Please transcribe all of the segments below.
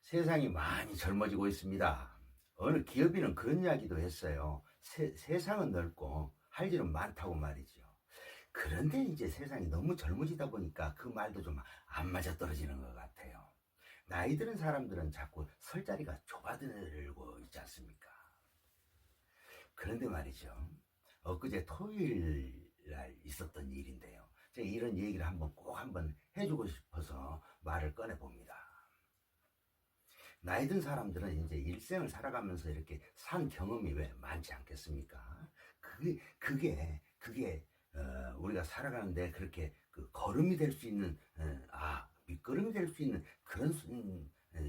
세상이 많이 젊어지고 있습니다. 어느 기업인은 그런 이야기도 했어요. 세상은 넓고 할 일은 많다고 말이죠. 그런데 이제 세상이 너무 젊어지다 보니까 그 말도 좀 안 맞아 떨어지는 것 같아요. 나이 드는 사람들은 자꾸 설 자리가 좁아들고 있지 않습니까? 그런데 말이죠. 엊그제 토요일 날 있었던 일인데요. 제가 이런 얘기를 꼭 한번 해주고 싶어서 말을 꺼내봅니다. 나이 든 사람들은 이제 일생을 살아가면서 이렇게 산 경험이 왜 많지 않겠습니까? 그게 우리가 살아가는데 그렇게 그 걸음이 될 수 있는, 밑거름이 될 수 있는 그런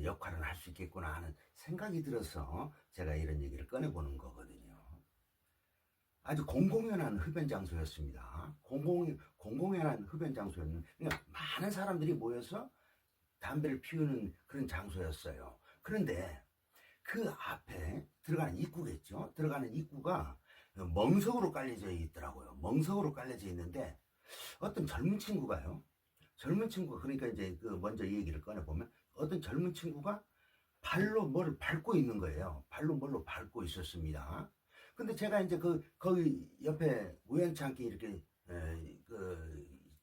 역할을 할 수 있겠구나 하는 생각이 들어서 제가 이런 얘기를 꺼내보는 거거든요. 아주 공공연한 흡연 장소였습니다. 공공연한 흡연 장소였는데, 그러니까 많은 사람들이 모여서 담배를 피우는 그런 장소였어요. 그런데 그 앞에 들어가는 입구겠죠. 들어가는 입구가 멍석으로 깔려져 있더라고요. 멍석으로 깔려져 있는데 어떤 젊은 친구가요. 젊은 친구가 그러니까 이제 그 먼저 이 얘기를 꺼내보면 어떤 젊은 친구가 발로 뭘 밟고 있는 거예요. 발로 뭘로 밟고 있었습니다. 근데 제가 이제 거기 옆에 우연치 않게 이렇게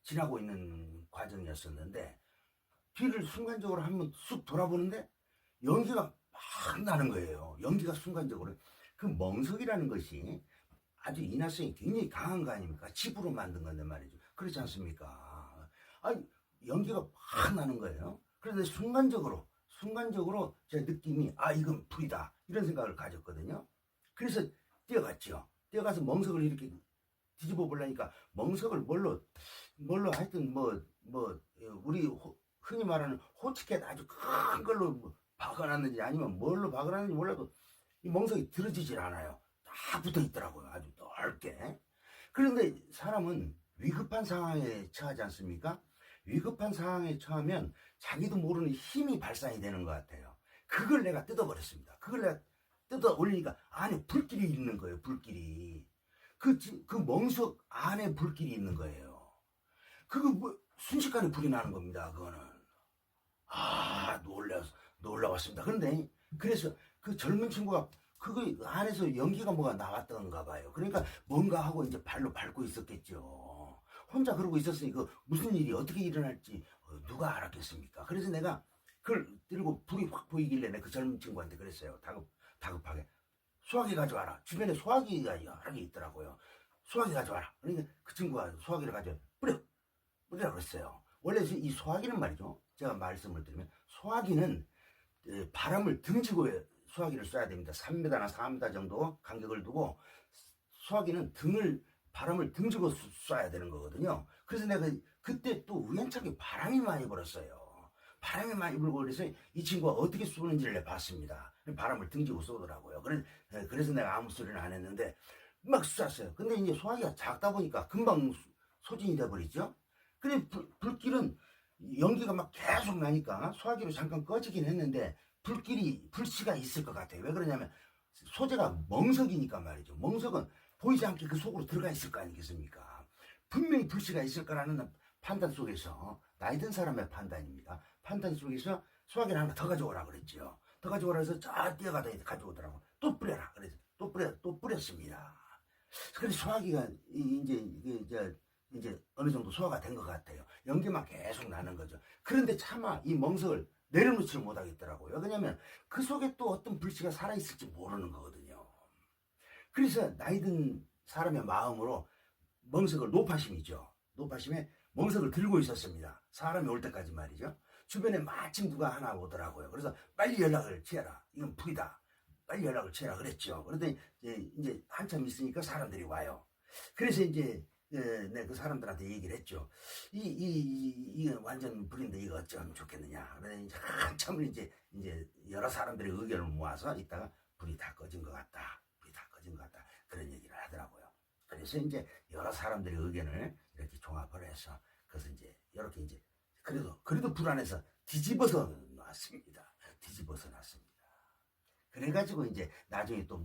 지나고 있는 과정이었었는데 뒤를 순간적으로 한번 쑥 돌아보는데 연기가 막 나는 거예요. 연기가 순간적으로. 그 멍석이라는 것이 아주 인화성이 굉장히 강한 거 아닙니까? 칩으로 만든 건데 말이죠. 그렇지 않습니까? 아니, 연기가 막 나는 거예요. 그런데 순간적으로 제 느낌이, 이건 불이다. 이런 생각을 가졌거든요. 그래서 뛰어갔죠. 뛰어가서 멍석을 이렇게 뒤집어 보려니까 멍석을 뭘로 하여튼 우리 흔히 말하는 호치켓 아주 큰 걸로 박아놨는지 아니면 뭘로 박아놨는지 몰라도 이 멍석이 들어지질 않아요. 다 붙어 있더라고요. 아주 넓게. 그런데 사람은 위급한 상황에 처하지 않습니까? 위급한 상황에 처하면 자기도 모르는 힘이 발산이 되는 것 같아요. 그걸 내가 뜯어버렸습니다. 그걸 내가 뜯어 올리니까 안에 불길이 있는 거예요. 불길이. 그 멍석 안에 불길이 있는 거예요. 그거 순식간에 불이 나는 겁니다. 그거는. 놀라웠습니다. 그런데, 그래서 그 젊은 친구가 그거 안에서 연기가 뭐가 나왔던가 봐요. 그러니까 뭔가 하고 이제 발로 밟고 있었겠죠. 혼자 그러고 있었으니 그 무슨 일이 어떻게 일어날지 누가 알았겠습니까? 그래서 내가 그걸 들고 불이 확 보이길래 내가 그 젊은 친구한테 그랬어요. 다급하게. 소화기 가져와라. 주변에 소화기가 여러 개 있더라고요. 소화기 가져와라. 그러니까 그 친구가 소화기를 가져 뿌리라고 그랬어요. 원래 이 소화기는 말이죠. 제가 말씀을 드리면 소화기는 바람을 등지고 소화기를 쏴야 됩니다. 3m나 4m 정도 간격을 두고 소화기는 바람을 등지고 쏴야 되는 거거든요. 그래서 내가 그때 또 우연찮게 바람이 많이 불었어요. 바람이 많이 불고 그래서 이 친구가 어떻게 쏘는지를 내가 봤습니다. 바람을 등지고 쏘더라고요. 그래서 내가 아무 소리는 안 했는데 막 쐈어요. 근데 이제 소화기가 작다 보니까 금방 소진이 돼버리죠. 근데 불길은 연기가 막 계속 나니까 소화기로 잠깐 꺼지긴 했는데 불씨가 있을 것 같아요. 왜 그러냐면 소재가 멍석이니까 말이죠. 멍석은 보이지 않게 그 속으로 들어가 있을 거 아니겠습니까? 분명히 불씨가 있을 거라는 판단 속에서, 나이 든 사람의 판단입니다. 판단 속에서 소화기를 하나 더 가져오라 그랬죠. 더 가져오라 해서 뛰어가다 가져오더라고. 또 뿌려라. 그래서 또 뿌렸습니다. 그래서 소화기가 이제 어느 정도 소화가 된 것 같아요. 연기만 계속 나는 거죠. 그런데 차마 이 멍석을 내려놓지를 못하겠더라고요. 왜냐면 그 속에 또 어떤 불씨가 살아있을지 모르는 거거든요. 그래서 나이 든 사람의 마음으로 멍석을 노파심에 멍석을 들고 있었습니다. 사람이 올 때까지 말이죠. 주변에 마침 누가 하나 오더라고요. 그래서 빨리 연락을 취해라. 이건 불이다. 빨리 연락을 취해라 그랬죠. 그런데 이제 한참 있으니까 사람들이 와요. 그래서 이제 네, 그 사람들한테 얘기를 했죠. 이게 완전 불인데 이거 어쩌면 좋겠느냐. 그래서 이제 한참을 이제 여러 사람들의 의견을 모아서 있다가 불이 다 꺼진 것 같다. 그런 얘기를 하더라고요. 그래서 이제 여러 사람들의 의견을 이렇게 종합을 해서 그래서 이제 이렇게 이제 그래도 불 안에서 뒤집어서 놨습니다. 그래가지고 이제 나중에 또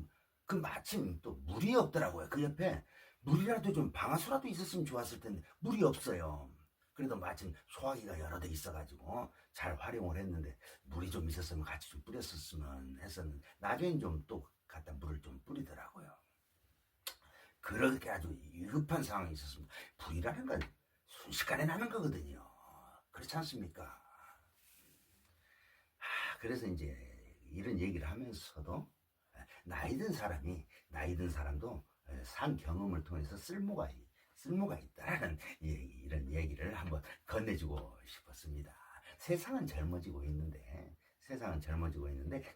그 마침 또 물이 없더라고요. 그 옆에 물이라도 좀 방아수라도 있었으면 좋았을 텐데 물이 없어요. 그래도 마침 소화기가 여러 대 있어가지고 잘 활용을 했는데 물이 좀 있었으면 같이 좀 뿌렸었으면 했었는데 나중엔 좀 또 갖다 물을 좀 뿌리더라고요. 그렇게 아주 위급한 상황이 있었습니다. 불이라는 건 순식간에 나는 거거든요. 그렇지 않습니까? 그래서 이제 이런 얘기를 하면서도 나이 든 사람도 산 경험을 통해서 쓸모가 있다라는 이런 얘기를 한번 건네주고 싶었습니다. 세상은 젊어지고 있는데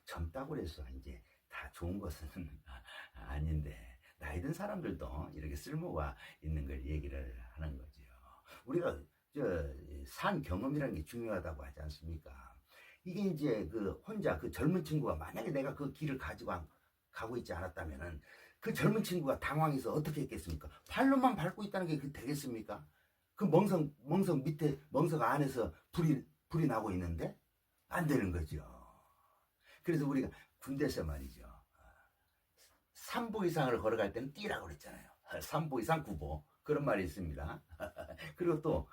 젊다고 해서 이제 다 좋은 것은 아닌데 나이 든 사람들도 이렇게 쓸모가 있는 걸 얘기를 하는 거죠. 우리가 산 경험이라는 게 중요하다고 하지 않습니까? 이게 이제 그 혼자 그 젊은 친구가 만약에 내가 그 길을 가고 있지 않았다면은 그 젊은 친구가 당황해서 어떻게 했겠습니까? 발로만 밟고 있다는 게 되겠습니까? 그 멍석 밑에 멍석 안에서 불이 나고 있는데 안 되는 거죠. 그래서 우리가 군대에서 말이죠. 3보 이상을 걸어갈 때는 뛰라고 그랬잖아요. 3보 이상 9보 그런 말이 있습니다. 그리고 또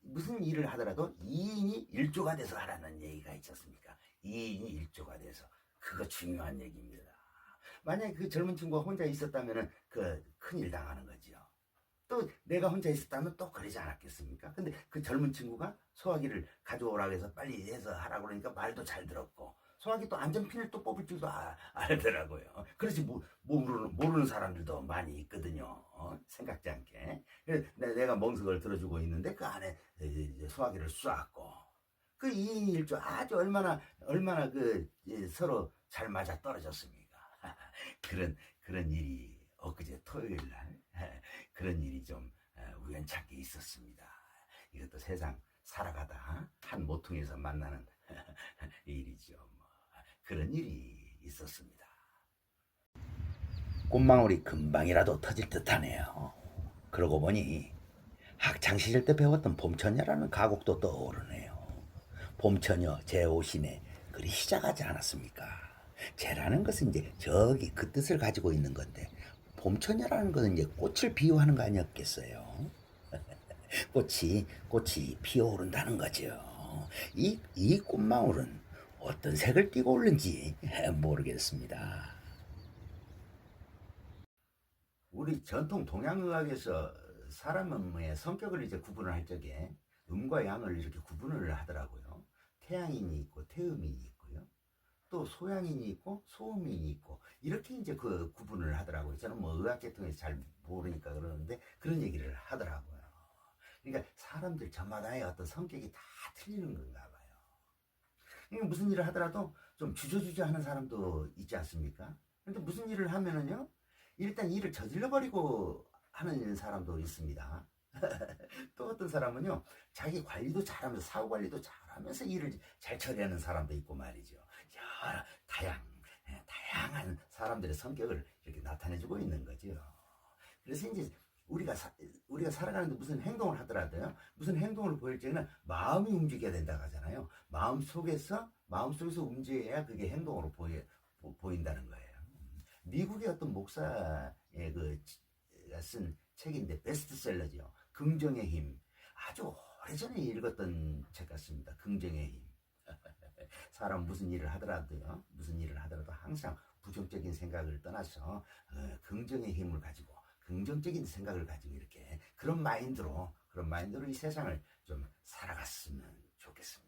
무슨 일을 하더라도 2인이 1조가 돼서 하라는 얘기가 있지 않습니까? 2인이 1조가 돼서 그거 중요한 얘기입니다. 만약에 그 젊은 친구가 혼자 있었다면 그 큰일 당하는 거죠. 또 내가 혼자 있었다면 또 그러지 않았겠습니까? 근데 그 젊은 친구가 소화기를 가져오라고 해서 빨리 해서 하라고 그러니까 말도 잘 들었고 소화기 또 안전핀을 또 뽑을 줄도 알더라고요. 그렇지 모르는 사람들도 많이 있거든요. 생각지 않게. 그래서 내가 멍석을 들어주고 있는데 그 안에 소화기를 쏘았고 그 2인 1조 아주 얼마나 그 서로 잘 맞아 떨어졌습니까? 그런 일이 엊그제 토요일 날 그런 일이 좀 우연찮게 있었습니다. 이것도 세상 살아가다 한 모퉁이에서 만나는 일이죠. 뭐. 그런 일이 있었습니다. 꽃망울이 금방이라도 터질 듯하네요. 그러고 보니 학창시절 때 배웠던 봄처녀라는 가곡도 떠오르네요. 봄처녀 제5신에 그리 시작하지 않았습니까? 제라는 것은 이제 저기 그 뜻을 가지고 있는 건데 봄처녀라는 것은 이제 꽃을 비유하는 거 아니었겠어요? 꽃이 피어오른다는 거죠. 이 꽃망울은 어떤 색을 띠고 오른지 모르겠습니다. 우리 전통 동양의학에서 사람의 성격을 이제 구분을 할 적에 음과 양을 이렇게 구분을 하더라고요. 태양인이 있고 태음인이 있고요. 또 소양인이 있고 소음인이 있고 이렇게 이제 그 구분을 하더라고요. 저는 뭐 의학 계통에서 잘 모르니까 그러는데 그런 얘기를 하더라고요. 그러니까 사람들 저마다의 어떤 성격이 다 틀리는 건가 봐요. 그러니까 무슨 일을 하더라도 좀 주저주저 하는 사람도 있지 않습니까? 근데 무슨 일을 하면은요, 일단 일을 저질러 버리고 하는 사람도 있습니다. 또 어떤 사람은요, 자기 관리도 잘하면서 사후 관리도 잘하면서 일을 잘 처리하는 사람도 있고 말이죠. 여러 다양한 사람들의 성격을 이렇게 나타내주고 있는 거죠. 그래서 이제 우리가 살아가는데 무슨 행동을 하더라도요, 무슨 행동을 보일 때는 마음이 움직여야 된다고 하잖아요. 마음속에서 움직여야 그게 행동으로 보인다는 거예요. 미국의 어떤 목사의 쓴 책인데 베스트셀러죠. 긍정의 힘. 아주 오래전에 읽었던 책 같습니다. 긍정의 힘. 사람 무슨 일을 하더라도 항상 부정적인 생각을 떠나서 긍정의 힘을 가지고 긍정적인 생각을 가지고 이렇게 그런 마인드로 이 세상을 좀 살아갔으면 좋겠습니다.